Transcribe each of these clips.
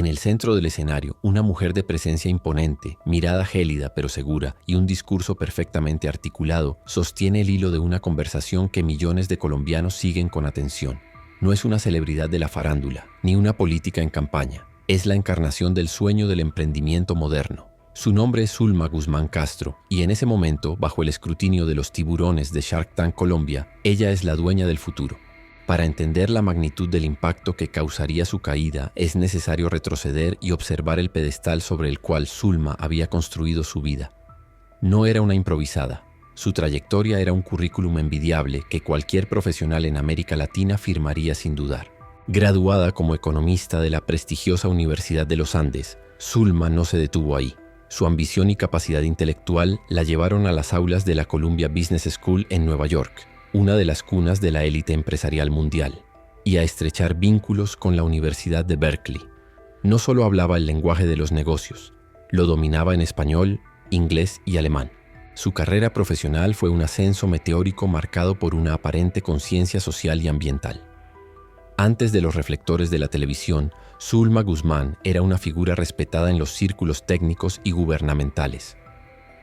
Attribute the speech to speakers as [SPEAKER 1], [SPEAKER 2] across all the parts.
[SPEAKER 1] En el centro del escenario, una mujer de presencia imponente, mirada gélida pero segura y un discurso perfectamente articulado sostiene el hilo de una conversación que millones de colombianos siguen con atención. No es una celebridad de la farándula, ni una política en campaña. Es la encarnación del sueño del emprendimiento moderno. Su nombre es Zulma Guzmán Castro y en ese momento, bajo el escrutinio de los tiburones de Shark Tank Colombia, ella es la dueña del futuro. Para entender la magnitud del impacto que causaría su caída, es necesario retroceder y observar el pedestal sobre el cual Zulma había construido su vida. No era una improvisada. Su trayectoria era un currículum envidiable que cualquier profesional en América Latina firmaría sin dudar. Graduada como economista de la prestigiosa Universidad de los Andes, Zulma no se detuvo ahí. Su ambición y capacidad intelectual la llevaron a las aulas de la Columbia Business School en Nueva York, una de las cunas de la élite empresarial mundial, y a estrechar vínculos con la Universidad de Berkeley. No solo hablaba el lenguaje de los negocios, lo dominaba en español, inglés y alemán. Su carrera profesional fue un ascenso meteórico marcado por una aparente conciencia social y ambiental. Antes de los reflectores de la televisión, Zulma Guzmán era una figura respetada en los círculos técnicos y gubernamentales.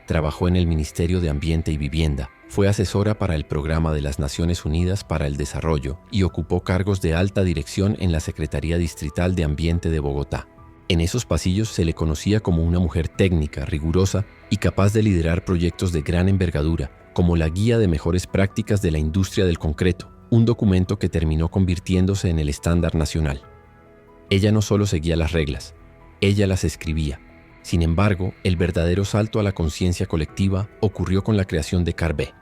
[SPEAKER 1] Trabajó en el Ministerio de Ambiente y Vivienda, fue asesora para el Programa de las Naciones Unidas para el Desarrollo y ocupó cargos de alta dirección en la Secretaría Distrital de Ambiente de Bogotá. En esos pasillos se le conocía como una mujer técnica, rigurosa y capaz de liderar proyectos de gran envergadura, como la Guía de Mejores Prácticas de la Industria del Concreto, un documento que terminó convirtiéndose en el estándar nacional. Ella no solo seguía las reglas, ella las escribía. Sin embargo, el verdadero salto a la conciencia colectiva ocurrió con la creación de Carvé.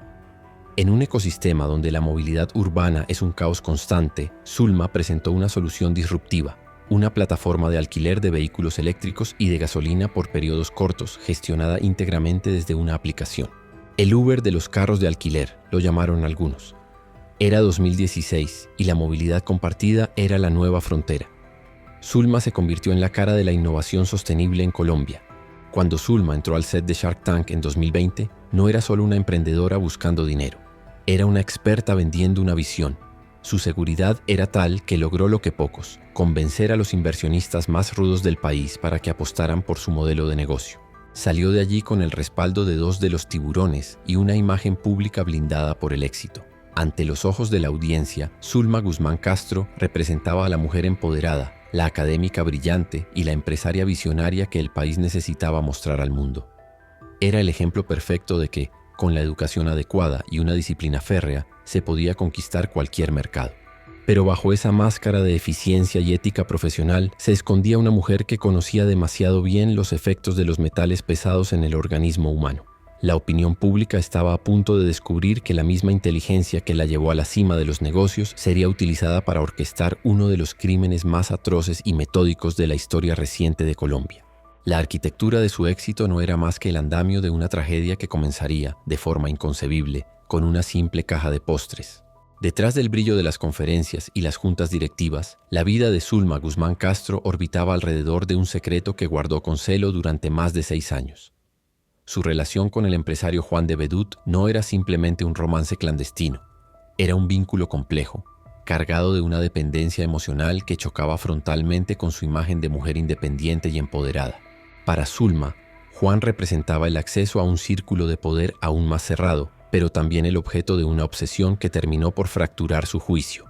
[SPEAKER 1] En un ecosistema donde la movilidad urbana es un caos constante, Zulma presentó una solución disruptiva, una plataforma de alquiler de vehículos eléctricos y de gasolina por periodos cortos, gestionada íntegramente desde una aplicación. El Uber de los carros de alquiler, lo llamaron algunos. Era 2016 y la movilidad compartida era la nueva frontera. Zulma se convirtió en la cara de la innovación sostenible en Colombia. Cuando Zulma entró al set de Shark Tank en 2020, no era solo una emprendedora buscando dinero. Era una experta vendiendo una visión. Su seguridad era tal que logró lo que pocos, convencer a los inversionistas más rudos del país para que apostaran por su modelo de negocio. Salió de allí con el respaldo de 2 de los tiburones y una imagen pública blindada por el éxito. Ante los ojos de la audiencia, Zulma Guzmán Castro representaba a la mujer empoderada, la académica brillante y la empresaria visionaria que el país necesitaba mostrar al mundo. Era el ejemplo perfecto de que, con la educación adecuada y una disciplina férrea, se podía conquistar cualquier mercado. Pero bajo esa máscara de eficiencia y ética profesional se escondía una mujer que conocía demasiado bien los efectos de los metales pesados en el organismo humano. La opinión pública estaba a punto de descubrir que la misma inteligencia que la llevó a la cima de los negocios sería utilizada para orquestar uno de los crímenes más atroces y metódicos de la historia reciente de Colombia. La arquitectura de su éxito no era más que el andamio de una tragedia que comenzaría, de forma inconcebible, con una simple caja de postres. Detrás del brillo de las conferencias y las juntas directivas, la vida de Zulma Guzmán Castro orbitaba alrededor de un secreto que guardó con celo durante más de 6 años. Su relación con el empresario Juan de Bedut no era simplemente un romance clandestino, era un vínculo complejo, cargado de una dependencia emocional que chocaba frontalmente con su imagen de mujer independiente y empoderada. Para Zulma, Juan representaba el acceso a un círculo de poder aún más cerrado, pero también el objeto de una obsesión que terminó por fracturar su juicio.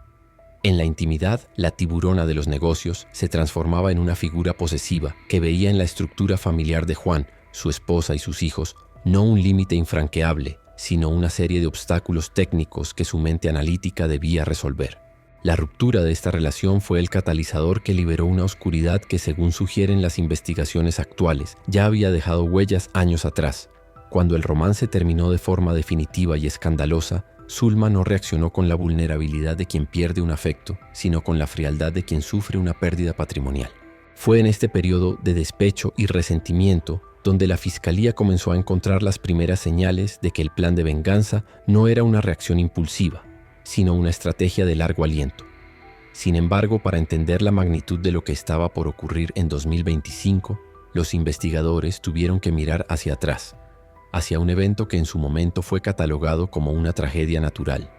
[SPEAKER 1] En la intimidad, la tiburona de los negocios se transformaba en una figura posesiva que veía en la estructura familiar de Juan, su esposa y sus hijos, no un límite infranqueable, sino una serie de obstáculos técnicos que su mente analítica debía resolver. La ruptura de esta relación fue el catalizador que liberó una oscuridad que, según sugieren las investigaciones actuales, ya había dejado huellas años atrás. Cuando el romance terminó de forma definitiva y escandalosa, Zulma no reaccionó con la vulnerabilidad de quien pierde un afecto, sino con la frialdad de quien sufre una pérdida patrimonial. Fue en este periodo de despecho y resentimiento donde la Fiscalía comenzó a encontrar las primeras señales de que el plan de venganza no era una reacción impulsiva, sino una estrategia de largo aliento. Sin embargo, para entender la magnitud de lo que estaba por ocurrir en 2025, los investigadores tuvieron que mirar hacia atrás, hacia un evento que en su momento fue catalogado como una tragedia natural,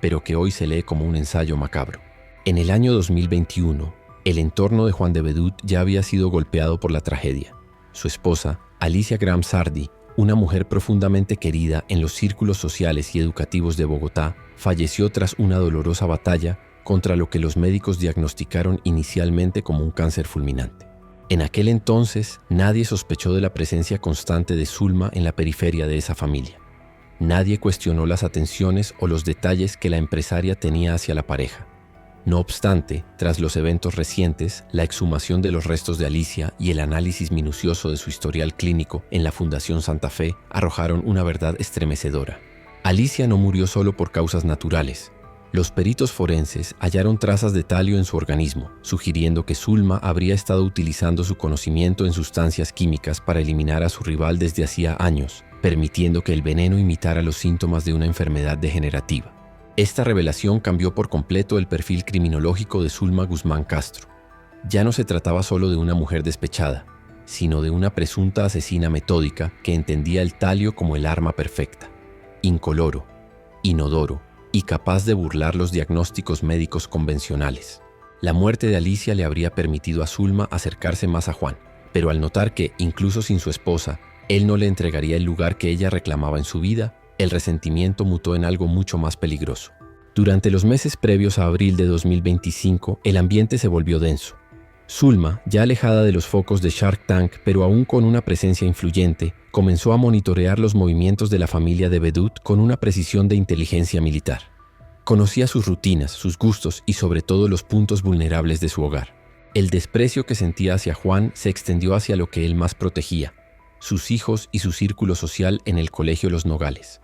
[SPEAKER 1] pero que hoy se lee como un ensayo macabro. En el año 2021, El entorno de Juan de Bedut ya había sido golpeado por la tragedia. Su esposa, Alicia Graham Sardi, una mujer profundamente querida en los círculos sociales y educativos de Bogotá, falleció tras una dolorosa batalla contra lo que los médicos diagnosticaron inicialmente como un cáncer fulminante. En aquel entonces, nadie sospechó de la presencia constante de Zulma en la periferia de esa familia. Nadie cuestionó las atenciones o los detalles que la empresaria tenía hacia la pareja. No obstante, tras los eventos recientes, la exhumación de los restos de Alicia y el análisis minucioso de su historial clínico en la Fundación Santa Fe arrojaron una verdad estremecedora. Alicia no murió solo por causas naturales. Los peritos forenses hallaron trazas de talio en su organismo, sugiriendo que Zulma habría estado utilizando su conocimiento en sustancias químicas para eliminar a su rival desde hacía años, permitiendo que el veneno imitara los síntomas de una enfermedad degenerativa. Esta revelación cambió por completo el perfil criminológico de Zulma Guzmán Castro. Ya no se trataba solo de una mujer despechada, sino de una presunta asesina metódica que entendía el talio como el arma perfecta, incoloro, inodoro y capaz de burlar los diagnósticos médicos convencionales. La muerte de Alicia le habría permitido a Zulma acercarse más a Juan, pero al notar que, incluso sin su esposa, él no le entregaría el lugar que ella reclamaba en su vida, el resentimiento mutó en algo mucho más peligroso. Durante los meses previos a abril de 2025, el ambiente se volvió denso. Zulma, ya alejada de los focos de Shark Tank, pero aún con una presencia influyente, comenzó a monitorear los movimientos de la familia de Bedut con una precisión de inteligencia militar. Conocía sus rutinas, sus gustos y sobre todo los puntos vulnerables de su hogar. El desprecio que sentía hacia Juan se extendió hacia lo que él más protegía, sus hijos y su círculo social en el Colegio Los Nogales.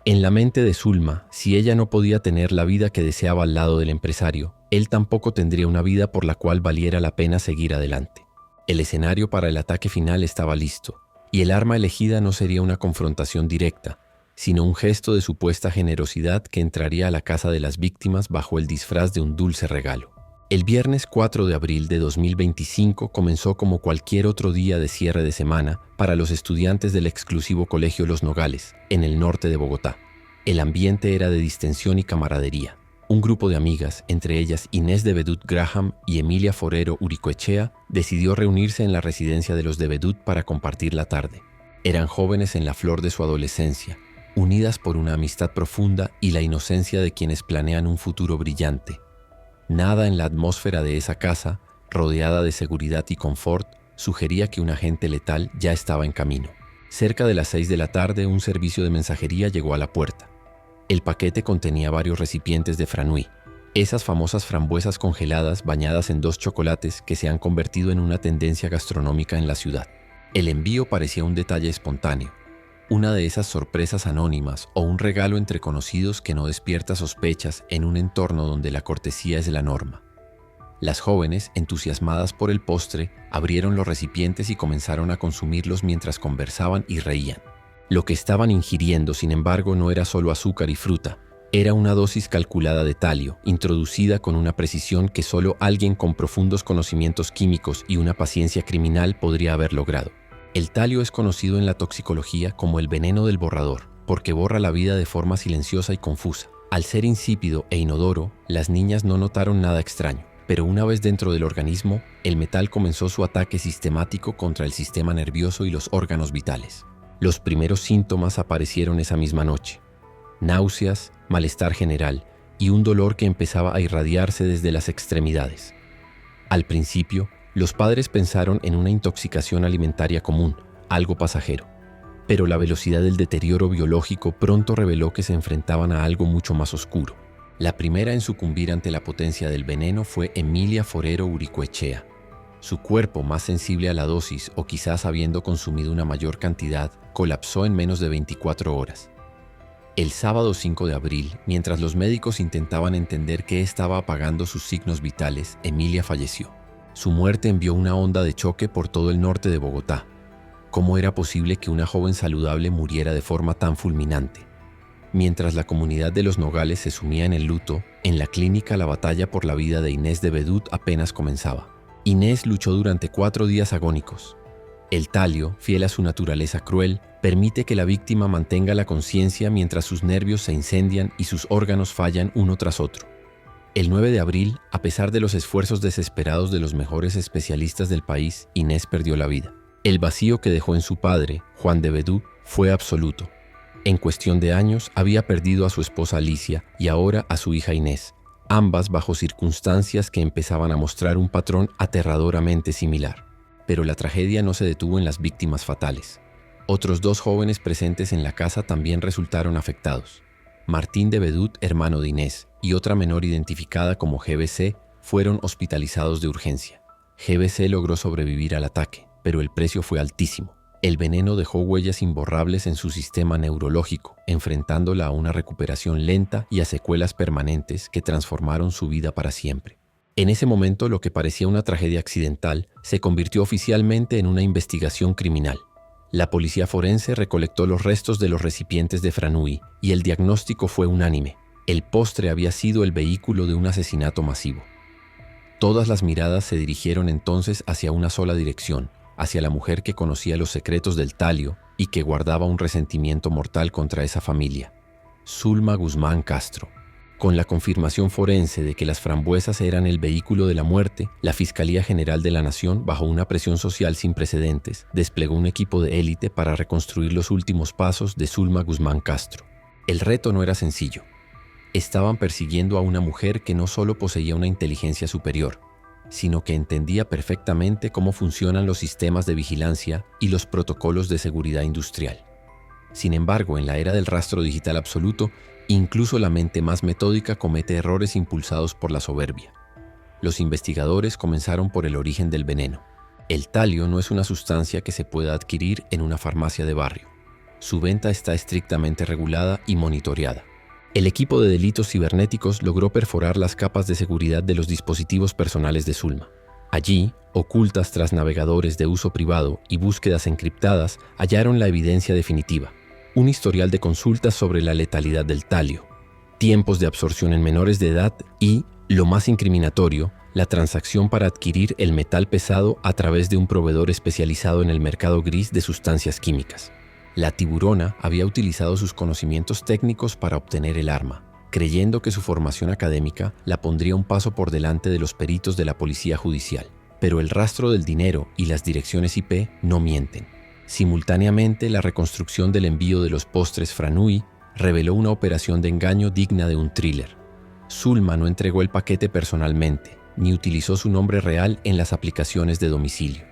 [SPEAKER 1] En la mente de Zulma, si ella no podía tener la vida que deseaba al lado del empresario, él tampoco tendría una vida por la cual valiera la pena seguir adelante. El escenario para el ataque final estaba listo, y el arma elegida no sería una confrontación directa, sino un gesto de supuesta generosidad que entraría a la casa de las víctimas bajo el disfraz de un dulce regalo. El viernes 4 de abril de 2025 comenzó como cualquier otro día de cierre de semana para los estudiantes del exclusivo Colegio Los Nogales, en el norte de Bogotá. El ambiente era de distensión y camaradería. Un grupo de amigas, entre ellas Inés de Bedut Graham y Emilia Forero Uricoechea, decidió reunirse en la residencia de los de Bedut para compartir la tarde. Eran jóvenes en la flor de su adolescencia, unidas por una amistad profunda y la inocencia de quienes planean un futuro brillante. Nada en la atmósfera de esa casa, rodeada de seguridad y confort, sugería que un agente letal ya estaba en camino. Cerca de las 6 de la tarde, un servicio de mensajería llegó a la puerta. El paquete contenía varios recipientes de franui, esas famosas frambuesas congeladas bañadas en 2 chocolates que se han convertido en una tendencia gastronómica en la ciudad. El envío parecía un detalle espontáneo, una de esas sorpresas anónimas o un regalo entre conocidos que no despierta sospechas en un entorno donde la cortesía es la norma. Las jóvenes, entusiasmadas por el postre, abrieron los recipientes y comenzaron a consumirlos mientras conversaban y reían. Lo que estaban ingiriendo, sin embargo, no era solo azúcar y fruta, era una dosis calculada de talio, introducida con una precisión que solo alguien con profundos conocimientos químicos y una paciencia criminal podría haber logrado. El talio es conocido en la toxicología como el veneno del borrador, porque borra la vida de forma silenciosa y confusa. Al ser insípido e inodoro, las niñas no notaron nada extraño, pero una vez dentro del organismo, el metal comenzó su ataque sistemático contra el sistema nervioso y los órganos vitales. Los primeros síntomas aparecieron esa misma noche: náuseas, malestar general y un dolor que empezaba a irradiarse desde las extremidades. Al principio, los padres pensaron en una intoxicación alimentaria común, algo pasajero. Pero la velocidad del deterioro biológico pronto reveló que se enfrentaban a algo mucho más oscuro. La primera en sucumbir ante la potencia del veneno fue Emilia Forero Uricoechea. Su cuerpo, más sensible a la dosis o quizás habiendo consumido una mayor cantidad, colapsó en menos de 24 horas. El sábado 5 de abril, mientras los médicos intentaban entender qué estaba apagando sus signos vitales, Emilia falleció. Su muerte envió una onda de choque por todo el norte de Bogotá. ¿Cómo era posible que una joven saludable muriera de forma tan fulminante? Mientras la comunidad de Los Nogales se sumía en el luto, en la clínica la batalla por la vida de Inés de Bedut apenas comenzaba. Inés luchó durante 4 días agónicos. El talio, fiel a su naturaleza cruel, permite que la víctima mantenga la conciencia mientras sus nervios se incendian y sus órganos fallan uno tras otro. El 9 de abril, a pesar de los esfuerzos desesperados de los mejores especialistas del país, Inés perdió la vida. El vacío que dejó en su padre, Juan de Bedú, fue absoluto. En cuestión de años, había perdido a su esposa Alicia y ahora a su hija Inés, ambas bajo circunstancias que empezaban a mostrar un patrón aterradoramente similar. Pero la tragedia no se detuvo en las víctimas fatales. Otros 2 jóvenes presentes en la casa también resultaron afectados. Martín de Bedut, hermano de Inés, y otra menor identificada como GBC, fueron hospitalizados de urgencia. GBC logró sobrevivir al ataque, pero el precio fue altísimo. El veneno dejó huellas imborrables en su sistema neurológico, enfrentándola a una recuperación lenta y a secuelas permanentes que transformaron su vida para siempre. En ese momento, lo que parecía una tragedia accidental se convirtió oficialmente en una investigación criminal. La policía forense recolectó los restos de los recipientes de Franui y el diagnóstico fue unánime. El postre había sido el vehículo de un asesinato masivo. Todas las miradas se dirigieron entonces hacia una sola dirección, hacia la mujer que conocía los secretos del talio y que guardaba un resentimiento mortal contra esa familia, Zulma Guzmán Castro. Con la confirmación forense de que las frambuesas eran el vehículo de la muerte, la Fiscalía General de la Nación, bajo una presión social sin precedentes, desplegó un equipo de élite para reconstruir los últimos pasos de Zulma Guzmán Castro. El reto no era sencillo. Estaban persiguiendo a una mujer que no solo poseía una inteligencia superior, sino que entendía perfectamente cómo funcionan los sistemas de vigilancia y los protocolos de seguridad industrial. Sin embargo, en la era del rastro digital absoluto, incluso la mente más metódica comete errores impulsados por la soberbia. Los investigadores comenzaron por el origen del veneno. El talio no es una sustancia que se pueda adquirir en una farmacia de barrio. Su venta está estrictamente regulada y monitoreada. El equipo de delitos cibernéticos logró perforar las capas de seguridad de los dispositivos personales de Zulma. Allí, ocultas tras navegadores de uso privado y búsquedas encriptadas, hallaron la evidencia definitiva. Un historial de consultas sobre la letalidad del talio, tiempos de absorción en menores de edad y, lo más incriminatorio, la transacción para adquirir el metal pesado a través de un proveedor especializado en el mercado gris de sustancias químicas. La tiburona había utilizado sus conocimientos técnicos para obtener el arma, creyendo que su formación académica la pondría un paso por delante de los peritos de la policía judicial. Pero el rastro del dinero y las direcciones IP no mienten. Simultáneamente, la reconstrucción del envío de los postres Franui reveló una operación de engaño digna de un thriller. Zulma no entregó el paquete personalmente, ni utilizó su nombre real en las aplicaciones de domicilio.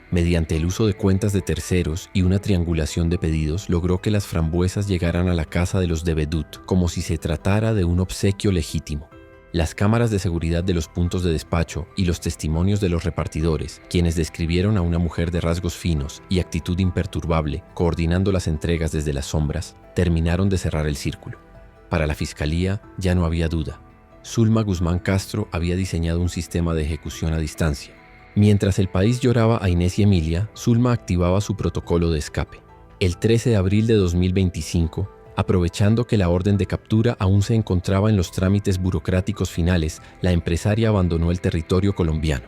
[SPEAKER 1] Mediante el uso de cuentas de terceros y una triangulación de pedidos, logró que las frambuesas llegaran a la casa de los de Bedut, como si se tratara de un obsequio legítimo. Las cámaras de seguridad de los puntos de despacho y los testimonios de los repartidores, quienes describieron a una mujer de rasgos finos y actitud imperturbable, coordinando las entregas desde las sombras, terminaron de cerrar el círculo. Para la fiscalía ya no había duda. Zulma Guzmán Castro había diseñado un sistema de ejecución a distancia. Mientras el país lloraba a Inés y Emilia, Zulma activaba su protocolo de escape. El 13 de abril de 2025, aprovechando que la orden de captura aún se encontraba en los trámites burocráticos finales, la empresaria abandonó el territorio colombiano.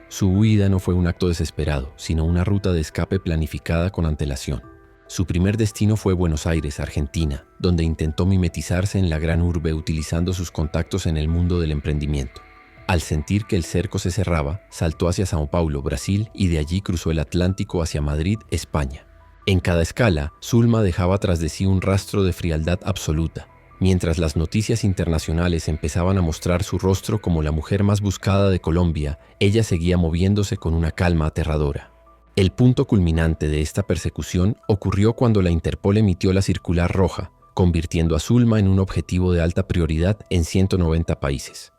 [SPEAKER 1] Su huida no fue un acto desesperado, sino una ruta de escape planificada con antelación. Su primer destino fue Buenos Aires, Argentina, donde intentó mimetizarse en la gran urbe utilizando sus contactos en el mundo del emprendimiento. Al sentir que el cerco se cerraba, saltó hacia Sao Paulo, Brasil, y de allí cruzó el Atlántico hacia Madrid, España. En cada escala, Zulma dejaba tras de sí un rastro de frialdad absoluta, mientras las noticias internacionales empezaban a mostrar su rostro como la mujer más buscada de Colombia. Ella seguía moviéndose con una calma aterradora. El punto culminante de esta persecución ocurrió cuando la Interpol emitió la circular roja, convirtiendo a Zulma en un objetivo de alta prioridad en 190 países.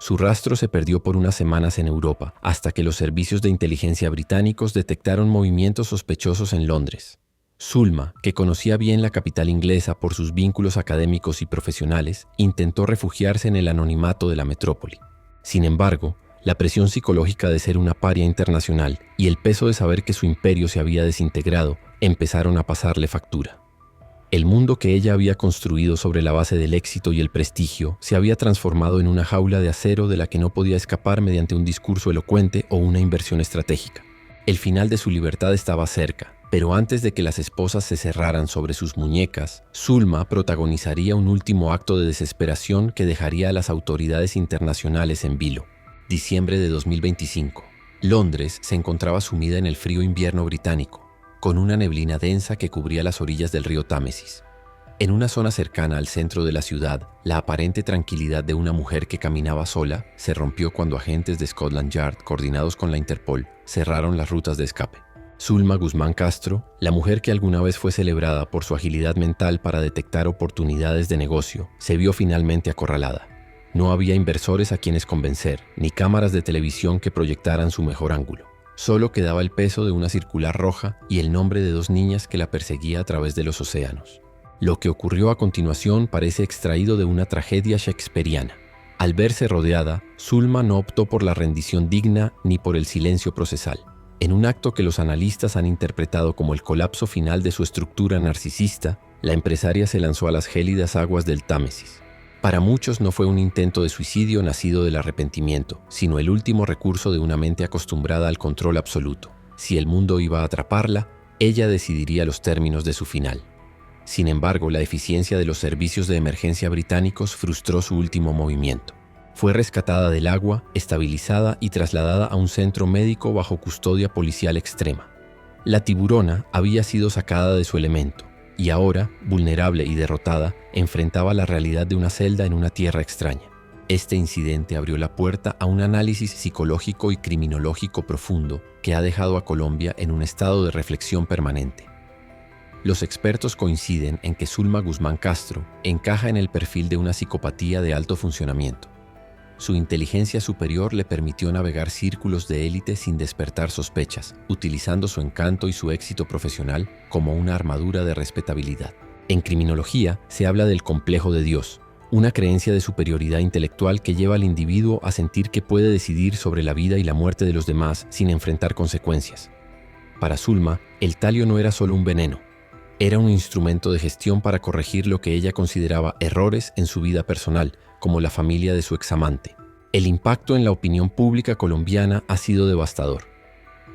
[SPEAKER 1] Su rastro se perdió por unas semanas en Europa, hasta que los servicios de inteligencia británicos detectaron movimientos sospechosos en Londres. Zulma, que conocía bien la capital inglesa por sus vínculos académicos y profesionales, intentó refugiarse en el anonimato de la metrópoli. Sin embargo, la presión psicológica de ser una paria internacional y el peso de saber que su imperio se había desintegrado empezaron a pasarle factura. El mundo que ella había construido sobre la base del éxito y el prestigio se había transformado en una jaula de acero de la que no podía escapar mediante un discurso elocuente o una inversión estratégica. El final de su libertad estaba cerca, pero antes de que las esposas se cerraran sobre sus muñecas, Zulma protagonizaría un último acto de desesperación que dejaría a las autoridades internacionales en vilo. Diciembre de 2025. Londres se encontraba sumida en el frío invierno británico, con una neblina densa que cubría las orillas del río Támesis. En una zona cercana al centro de la ciudad, la aparente tranquilidad de una mujer que caminaba sola se rompió cuando agentes de Scotland Yard, coordinados con la Interpol, cerraron las rutas de escape. Zulma Guzmán Castro, la mujer que alguna vez fue celebrada por su agilidad mental para detectar oportunidades de negocio, se vio finalmente acorralada. No había inversores a quienes convencer, ni cámaras de televisión que proyectaran su mejor ángulo. Solo quedaba el peso de una circular roja y el nombre de 2 niñas que la perseguía a través de los océanos. Lo que ocurrió a continuación parece extraído de una tragedia shakespeariana. Al verse rodeada, Zulma no optó por la rendición digna ni por el silencio procesal. En un acto que los analistas han interpretado como el colapso final de su estructura narcisista, la empresaria se lanzó a las gélidas aguas del Támesis. Para muchos no fue un intento de suicidio nacido del arrepentimiento, sino el último recurso de una mente acostumbrada al control absoluto. Si el mundo iba a atraparla, ella decidiría los términos de su final. Sin embargo, la eficiencia de los servicios de emergencia británicos frustró su último movimiento. Fue rescatada del agua, estabilizada y trasladada a un centro médico bajo custodia policial extrema. La tiburona había sido sacada de su elemento y ahora, vulnerable y derrotada, enfrentaba la realidad de una celda en una tierra extraña. Este incidente abrió la puerta a un análisis psicológico y criminológico profundo que ha dejado a Colombia en un estado de reflexión permanente. Los expertos coinciden en que Zulma Guzmán Castro encaja en el perfil de una psicopatía de alto funcionamiento. Su inteligencia superior le permitió navegar círculos de élite sin despertar sospechas, utilizando su encanto y su éxito profesional como una armadura de respetabilidad. En criminología se habla del complejo de Dios, una creencia de superioridad intelectual que lleva al individuo a sentir que puede decidir sobre la vida y la muerte de los demás sin enfrentar consecuencias. Para Zulma, el talio no era solo un veneno, era un instrumento de gestión para corregir lo que ella consideraba errores en su vida personal, como la familia de su examante. El impacto en la opinión pública colombiana ha sido devastador.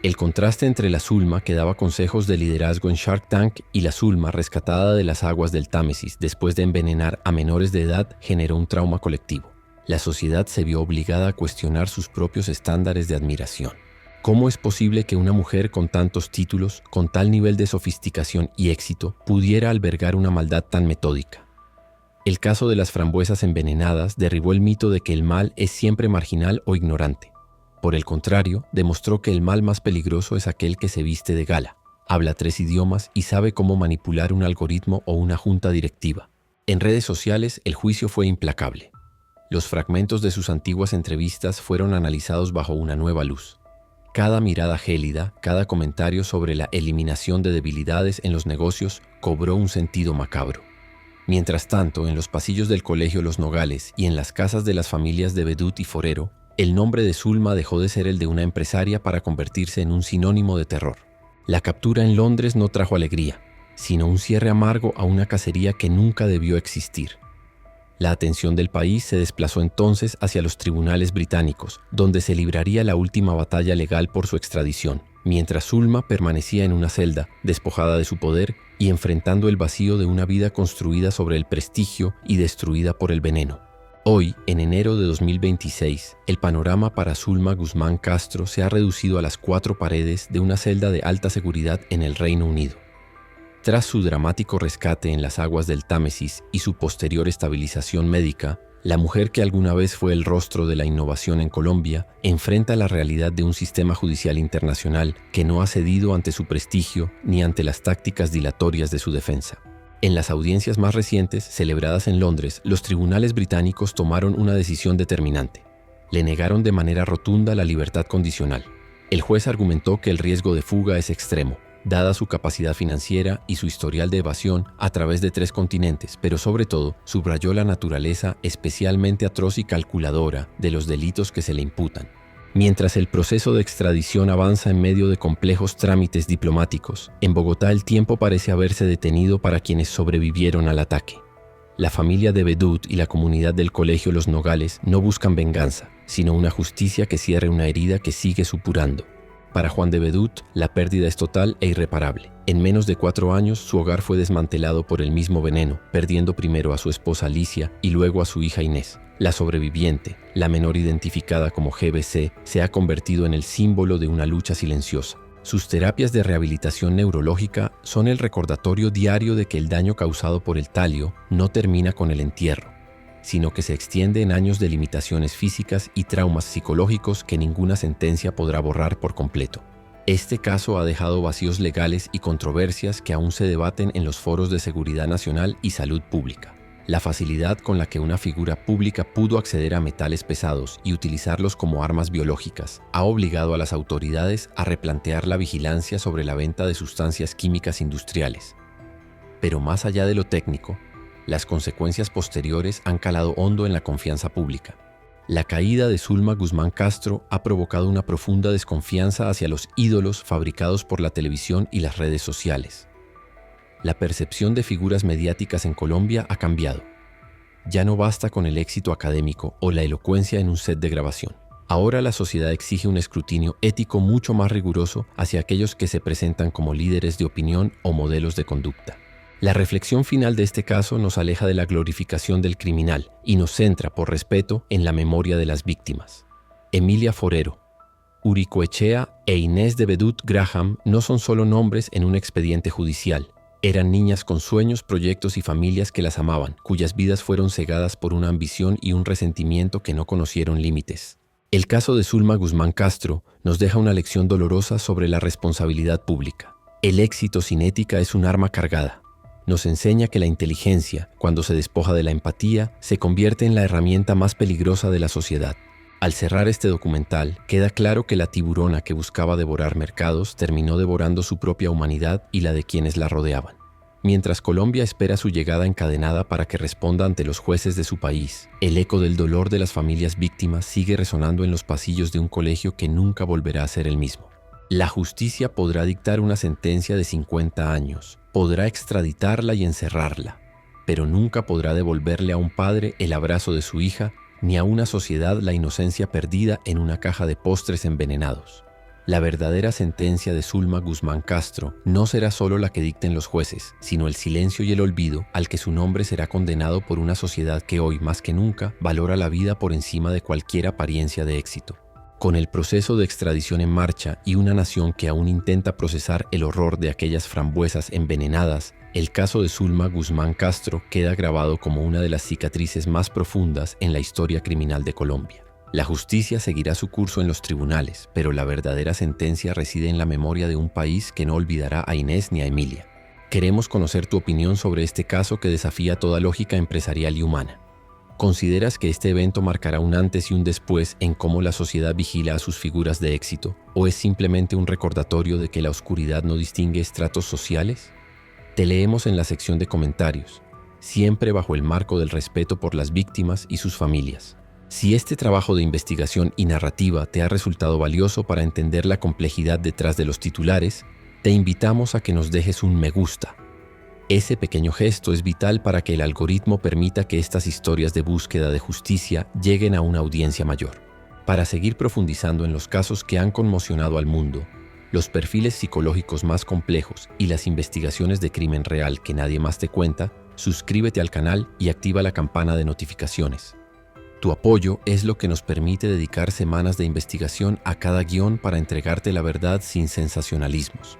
[SPEAKER 1] El contraste entre la Zulma que daba consejos de liderazgo en Shark Tank y la Zulma rescatada de las aguas del Támesis después de envenenar a menores de edad generó un trauma colectivo. La sociedad se vio obligada a cuestionar sus propios estándares de admiración. ¿Cómo es posible que una mujer con tantos títulos, con tal nivel de sofisticación y éxito, pudiera albergar una maldad tan metódica? El caso de las frambuesas envenenadas derribó el mito de que el mal es siempre marginal o ignorante. Por el contrario, demostró que el mal más peligroso es aquel que se viste de gala, habla 3 idiomas y sabe cómo manipular un algoritmo o una junta directiva. En redes sociales, el juicio fue implacable. Los fragmentos de sus antiguas entrevistas fueron analizados bajo una nueva luz. Cada mirada gélida, cada comentario sobre la eliminación de debilidades en los negocios cobró un sentido macabro. Mientras tanto, en los pasillos del Colegio Los Nogales y en las casas de las familias de Bedut y Forero, el nombre de Zulma dejó de ser el de una empresaria para convertirse en un sinónimo de terror. La captura en Londres no trajo alegría, sino un cierre amargo a una cacería que nunca debió existir. La atención del país se desplazó entonces hacia los tribunales británicos, donde se libraría la última batalla legal por su extradición, mientras Zulma permanecía en una celda, despojada de su poder y enfrentando el vacío de una vida construida sobre el prestigio y destruida por el veneno. Hoy, en enero de 2026, el panorama para Zulma Guzmán Castro se ha reducido a las 4 paredes de una celda de alta seguridad en el Reino Unido. Tras su dramático rescate en las aguas del Támesis y su posterior estabilización médica, la mujer que alguna vez fue el rostro de la innovación en Colombia enfrenta la realidad de un sistema judicial internacional que no ha cedido ante su prestigio ni ante las tácticas dilatorias de su defensa. En las audiencias más recientes, celebradas en Londres, los tribunales británicos tomaron una decisión determinante. Le negaron de manera rotunda la libertad condicional. El juez argumentó que el riesgo de fuga es extremo, dada su capacidad financiera y su historial de evasión a través de 3 continentes, pero sobre todo subrayó la naturaleza especialmente atroz y calculadora de los delitos que se le imputan. Mientras el proceso de extradición avanza en medio de complejos trámites diplomáticos, en Bogotá el tiempo parece haberse detenido para quienes sobrevivieron al ataque. La familia de Bedut y la comunidad del Colegio Los Nogales no buscan venganza, sino una justicia que cierre una herida que sigue supurando. Para Juan de Bedut, la pérdida es total e irreparable. En menos de 4 años, su hogar fue desmantelado por el mismo veneno, perdiendo primero a su esposa Alicia y luego a su hija Inés. La sobreviviente, la menor identificada como GBC, se ha convertido en el símbolo de una lucha silenciosa. Sus terapias de rehabilitación neurológica son el recordatorio diario de que el daño causado por el talio no termina con el entierro, sino que se extiende en años de limitaciones físicas y traumas psicológicos que ninguna sentencia podrá borrar por completo. Este caso ha dejado vacíos legales y controversias que aún se debaten en los foros de seguridad nacional y salud pública. La facilidad con la que una figura pública pudo acceder a metales pesados y utilizarlos como armas biológicas ha obligado a las autoridades a replantear la vigilancia sobre la venta de sustancias químicas industriales. Pero más allá de lo técnico, las consecuencias posteriores han calado hondo en la confianza pública. La caída de Zulma Guzmán Castro ha provocado una profunda desconfianza hacia los ídolos fabricados por la televisión y las redes sociales. La percepción de figuras mediáticas en Colombia ha cambiado. Ya no basta con el éxito académico o la elocuencia en un set de grabación. Ahora la sociedad exige un escrutinio ético mucho más riguroso hacia aquellos que se presentan como líderes de opinión o modelos de conducta. La reflexión final de este caso nos aleja de la glorificación del criminal y nos centra, por respeto, en la memoria de las víctimas. Emilia Forero, Uricoechea e Inés de Bedut Graham no son solo nombres en un expediente judicial. Eran niñas con sueños, proyectos y familias que las amaban, cuyas vidas fueron cegadas por una ambición y un resentimiento que no conocieron límites. El caso de Zulma Guzmán Castro nos deja una lección dolorosa sobre la responsabilidad pública. El éxito sin ética es un arma cargada. Nos enseña que la inteligencia, cuando se despoja de la empatía, se convierte en la herramienta más peligrosa de la sociedad. Al cerrar este documental, queda claro que la tiburona que buscaba devorar mercados terminó devorando su propia humanidad y la de quienes la rodeaban. Mientras Colombia espera su llegada encadenada para que responda ante los jueces de su país, el eco del dolor de las familias víctimas sigue resonando en los pasillos de un colegio que nunca volverá a ser el mismo. La justicia podrá dictar una sentencia de 50 años, podrá extraditarla y encerrarla, pero nunca podrá devolverle a un padre el abrazo de su hija, ni a una sociedad la inocencia perdida en una caja de postres envenenados. La verdadera sentencia de Zulma Guzmán Castro no será solo la que dicten los jueces, sino el silencio y el olvido al que su nombre será condenado por una sociedad que hoy, más que nunca, valora la vida por encima de cualquier apariencia de éxito. Con el proceso de extradición en marcha y una nación que aún intenta procesar el horror de aquellas frambuesas envenenadas, el caso de Zulma Guzmán Castro queda grabado como una de las cicatrices más profundas en la historia criminal de Colombia. La justicia seguirá su curso en los tribunales, pero la verdadera sentencia reside en la memoria de un país que no olvidará a Inés ni a Emilia. Queremos conocer tu opinión sobre este caso que desafía toda lógica empresarial y humana. ¿Consideras que este evento marcará un antes y un después en cómo la sociedad vigila a sus figuras de éxito? ¿O es simplemente un recordatorio de que la oscuridad no distingue estratos sociales? Te leemos en la sección de comentarios, siempre bajo el marco del respeto por las víctimas y sus familias. Si este trabajo de investigación y narrativa te ha resultado valioso para entender la complejidad detrás de los titulares, te invitamos a que nos dejes un me gusta. Ese pequeño gesto es vital para que el algoritmo permita que estas historias de búsqueda de justicia lleguen a una audiencia mayor. Para seguir profundizando en los casos que han conmocionado al mundo, los perfiles psicológicos más complejos y las investigaciones de crimen real que nadie más te cuenta, suscríbete al canal y activa la campana de notificaciones. Tu apoyo es lo que nos permite dedicar semanas de investigación a cada guión para entregarte la verdad sin sensacionalismos.